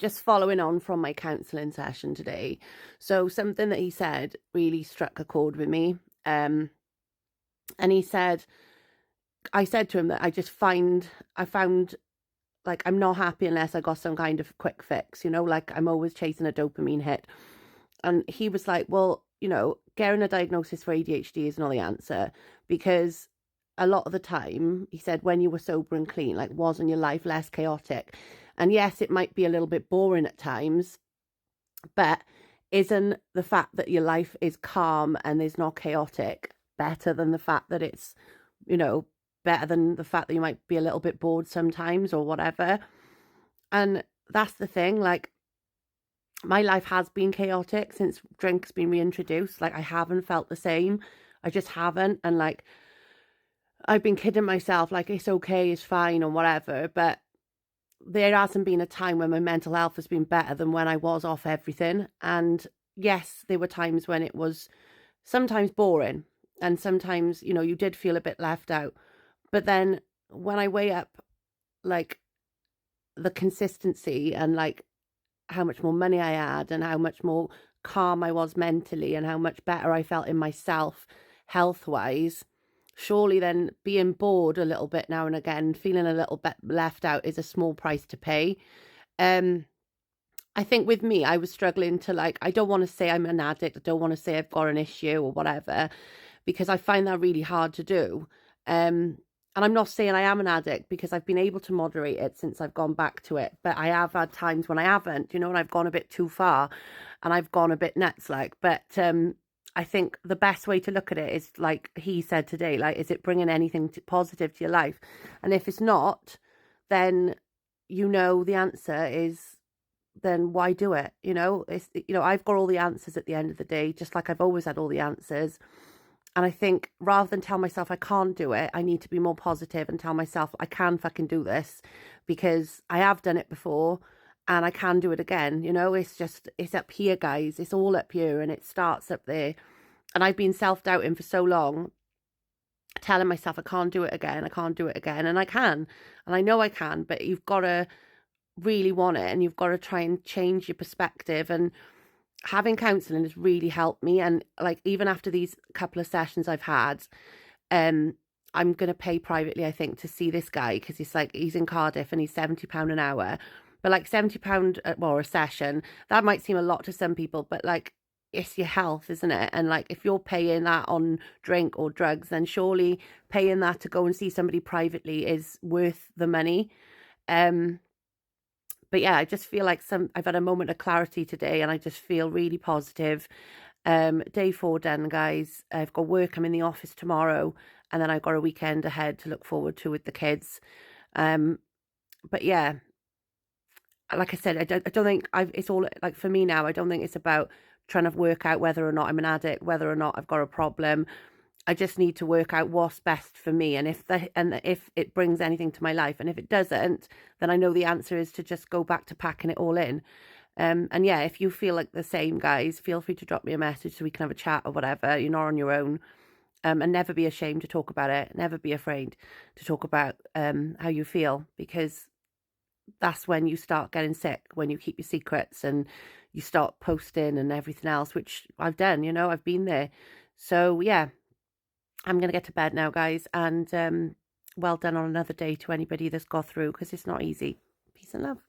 just following on from my counselling session today. So something that he said really struck a chord with me. And he said, I said to him that I found like I'm not happy unless I got some kind of quick fix, like I'm always chasing a dopamine hit. And he was like, well, getting a diagnosis for ADHD is not the answer, because a lot of the time, he said, when you were sober and clean, like, wasn't your life less chaotic? And yes, it might be a little bit boring at times, but isn't the fact that your life is calm and is not chaotic better than the fact that it's, better than the fact that you might be a little bit bored sometimes or whatever? And that's the thing, like, my life has been chaotic since drink's been reintroduced. Like, I haven't felt the same. I just haven't. And like, I've been kidding myself, like, it's okay, it's fine, or whatever. But there hasn't been a time when my mental health has been better than when I was off everything. And yes, there were times when it was sometimes boring. And sometimes, you did feel a bit left out. But then when I weigh up, like, the consistency and like how much more money I had and how much more calm I was mentally and how much better I felt in myself health wise, surely then being bored a little bit now and again, feeling a little bit left out is a small price to pay. I think with me, I was struggling to, like, I don't want to say I'm an addict. I don't want to say I've got an issue or whatever, because I find that really hard to do. And I'm not saying I am an addict, because I've been able to moderate it since I've gone back to it. But I have had times when I haven't, and I've gone a bit too far and I've gone a bit nuts, like. But I think the best way to look at it is, like he said today, like, is it bringing anything positive to your life? And if it's not, then the answer is, then why do it? I've got all the answers at the end of the day, just like I've always had all the answers. And I think rather than tell myself I can't do it, I need to be more positive and tell myself I can fucking do this, because I have done it before and I can do it again. It's up here, guys. It's all up here and it starts up there. And I've been self-doubting for so long, telling myself I can't do it again. I can't do it again. And I can. And I know I can, but you've got to really want it and you've got to try and change your perspective. And having counselling has really helped me. And like, even after these couple of sessions I've had, I'm going to pay privately, I think, to see this guy, because he's in Cardiff and he's £70 an hour. But like £70 a session, that might seem a lot to some people, but like, it's your health, isn't it? And like, if you're paying that on drink or drugs, then surely paying that to go and see somebody privately is worth the money. But yeah, I just feel like I've had a moment of clarity today and I just feel really positive. Day 4 done, guys. I've got work. I'm in the office tomorrow, and then I've got a weekend ahead to look forward to with the kids. But yeah, like I said, I don't think it's all, like, for me now, I don't think it's about trying to work out whether or not I'm an addict, whether or not I've got a problem. I just need to work out what's best for me, and if it brings anything to my life, and if it doesn't, then I know the answer is to just go back to packing it all in. And yeah, if you feel like the same, guys, feel free to drop me a message so we can have a chat or whatever. You're not on your own. And never be ashamed to talk about it. Never be afraid to talk about how you feel, because that's when you start getting sick, when you keep your secrets and you start posting and everything else, which I've done. I've been there. So yeah, I'm going to get to bed now, guys, and well done on another day to anybody that's got through, because it's not easy. Peace and love.